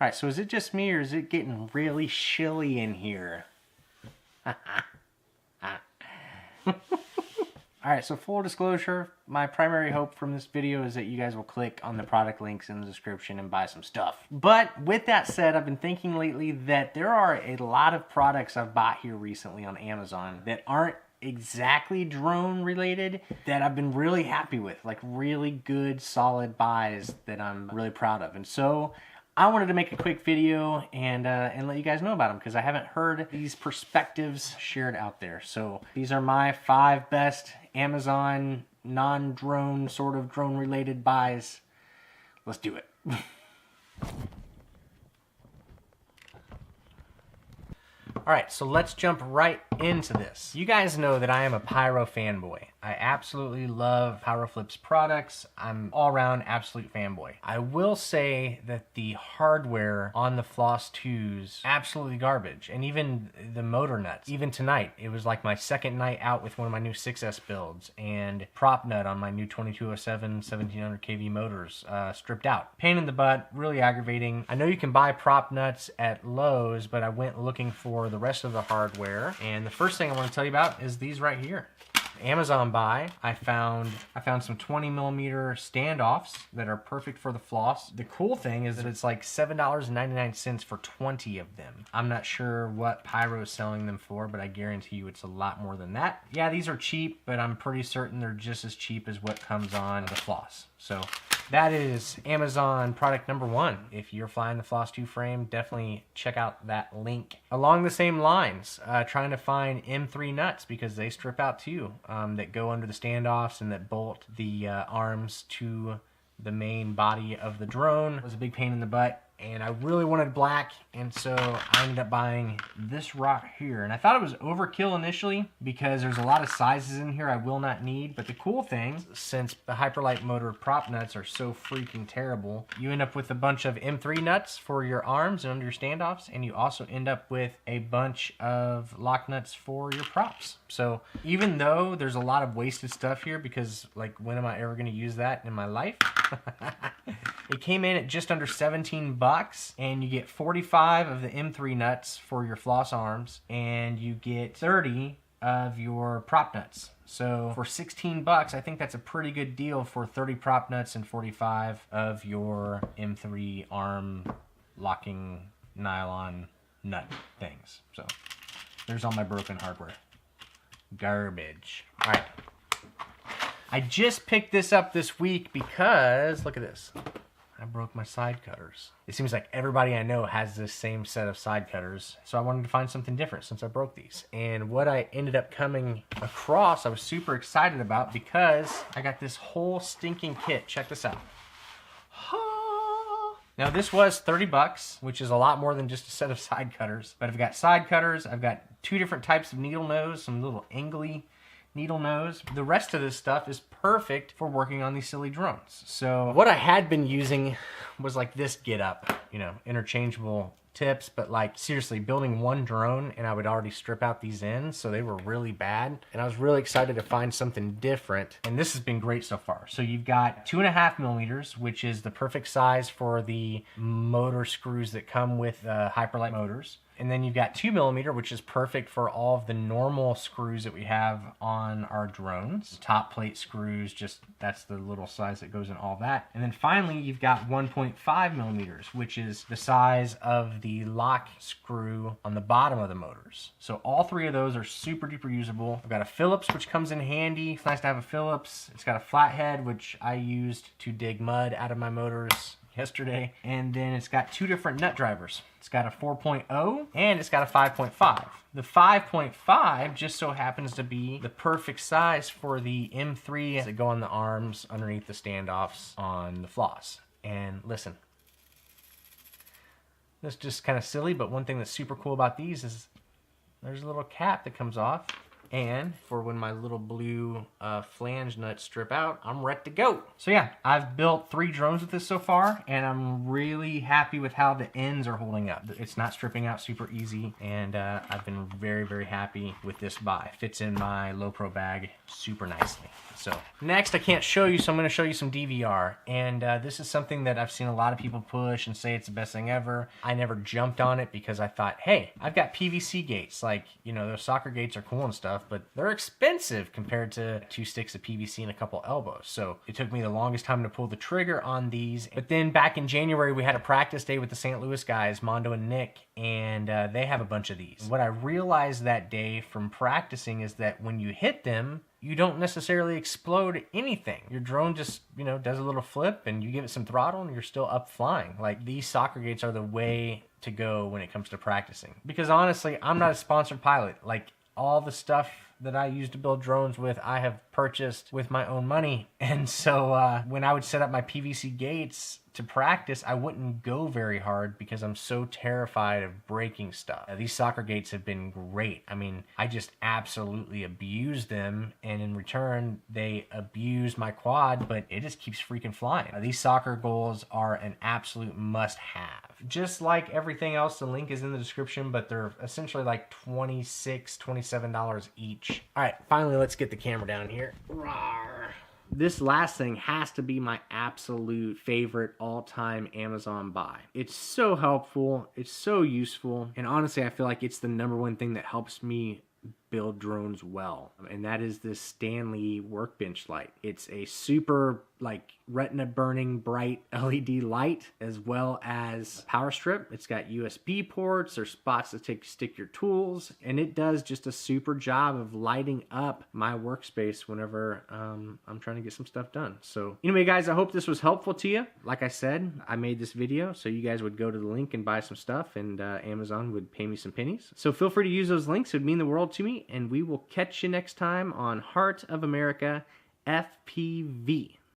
Alright, so is it just me or is it getting really chilly in here? Alright, so full disclosure, my primary hope from this video is that you guys will click on the product links in the description and buy some stuff. But with that said, I've been thinking lately that there are a lot of products I've bought here recently on Amazon that aren't exactly drone related that I've been really happy with, like really good solid buys that I'm really proud of. And so I wanted to make a quick video and let you guys know about them because I haven't heard these perspectives shared out there. So these are my 5 best Amazon non-drone, sort of drone related buys. Let's do it. Alright, so let's jump right into this. You guys know that I am a Pyro fanboy. I absolutely love PyroFlip's products. I'm all around absolute fanboy. I will say that the hardware on the Floss 2s, absolutely garbage. And even the motor nuts. Even tonight, it was like my second night out with one of my new 6S builds, and prop nut on my new 2207 1700 kV motors stripped out. Pain in the butt, really aggravating. I know you can buy prop nuts at Lowe's, but I went looking for the rest of the hardware, and the first thing I want to tell you about is these right here. Amazon buy. I found some 20mm standoffs that are perfect for the floss. The cool thing is that it's like $7.99 for 20 of them. I'm not sure what Pyro is selling them for, but I guarantee you it's a lot more than that. Yeah, these are cheap, but I'm pretty certain they're just as cheap as what comes on the floss. So that is Amazon product number 1. If you're flying the Floss 2 frame, definitely check out that link. Along the same lines, trying to find M3 nuts because they strip out too, that go under the standoffs and that bolt the arms to the main body of the drone. It was a big pain in the butt. And I really wanted black, and so I ended up buying this rock here. And I thought it was overkill initially because there's a lot of sizes in here I will not need. But the cool thing, since the Hyperlight motor prop nuts are so freaking terrible, you end up with a bunch of M3 nuts for your arms and under your standoffs, and you also end up with a bunch of lock nuts for your props. So even though there's a lot of wasted stuff here, because like when am I ever going to use that in my life? It came in at just under 17 bucks, and you get 45 of the M3 nuts for your floss arms, and you get 30 of your prop nuts. So for 16 bucks, I think that's a pretty good deal for 30 prop nuts and 45 of your M3 arm locking nylon nut things. So there's all my broken hardware. Garbage. All right. I just picked this up this week because, look at this. I broke my side cutters. It seems like everybody I know has this same set of side cutters, so I wanted to find something different since I broke these. And what I ended up coming across, I was super excited about because I got this whole stinking kit. Check this out. Now this was 30 bucks, which is a lot more than just a set of side cutters. But I've got side cutters, I've got 2 different types of needle nose, some little angly needle nose. The rest of this stuff is perfect for working on these silly drones. So what I had been using was like this get up, you know, interchangeable tips, but like seriously building one drone and I would already strip out these ends, so they were really bad. And I was really excited to find something different, and this has been great so far. So you've got 2.5mm, which is the perfect size for the motor screws that come with Hyperlight motors. And then you've got 2mm, which is perfect for all of the normal screws that we have on our drones. Top plate screws, just that's the little size that goes in all that. And then finally, you've got 1.5mm, which is the size of the lock screw on the bottom of the motors. So all 3 of those are super duper usable. I've got a Phillips, which comes in handy. It's nice to have a Phillips. It's got a flathead, which I used to dig mud out of my motors yesterday. And then it's got 2 different nut drivers. It's got a 4.0 and it's got a 5.5. The 5.5 just so happens to be the perfect size for the M3 that go on the arms underneath the standoffs on the floss. And listen, this is just kind of silly, but one thing that's super cool about these is there's a little cap that comes off And for when my little blue flange nuts strip out, I'm ready to go. So yeah, I've built 3 drones with this so far, and I'm really happy with how the ends are holding up. It's not stripping out super easy, and I've been very, very happy with this buy. Fits in my low pro bag super nicely. So next, I can't show you, so I'm going to show you some DVR. And this is something that I've seen a lot of people push and say it's the best thing ever. I never jumped on it because I thought, hey, I've got PVC gates. Like, you know, those soccer gates are cool and stuff, but they're expensive compared to 2 sticks of PVC and a couple elbows. So it took me the longest time to pull the trigger on these. But then back in January, we had a practice day with the St. Louis guys, Mondo and Nick, and they have a bunch of these. What I realized that day from practicing is that when you hit them, you don't necessarily explode anything. Your drone just, you know, does a little flip and you give it some throttle and you're still up flying. Like, these soccer gates are the way to go when it comes to practicing. Because honestly, I'm not a sponsored pilot. Like, all the stuff that I use to build drones with, I have purchased with my own money. And so when I would set up my PVC gates to practice, I wouldn't go very hard because I'm so terrified of breaking stuff. These soccer gates have been great. I mean, I just absolutely abuse them, and in return, they abuse my quad, but it just keeps freaking flying. These soccer goals are an absolute must-have. Just like everything else, the link is in the description, but they're essentially like $26, $27 each. All right, finally, let's get the camera down here. Rawr. This last thing has to be my absolute favorite all-time Amazon buy. It's so helpful, it's so useful, and honestly, I feel like it's the #1 thing that helps me build drones well, and that is this Stanley Workbench Light. It's a super, like, retina burning bright LED light, as well as power strip. It's got USB ports or spots to stick your tools, and it does just a super job of lighting up my workspace whenever I'm trying to get some stuff done. So anyway, guys, I hope this was helpful to you. Like I said, I made this video so you guys would go to the link and buy some stuff, and Amazon would pay me some pennies. So feel free to use those links. It would mean the world to me, and we will catch you next time on Heart of America FPV.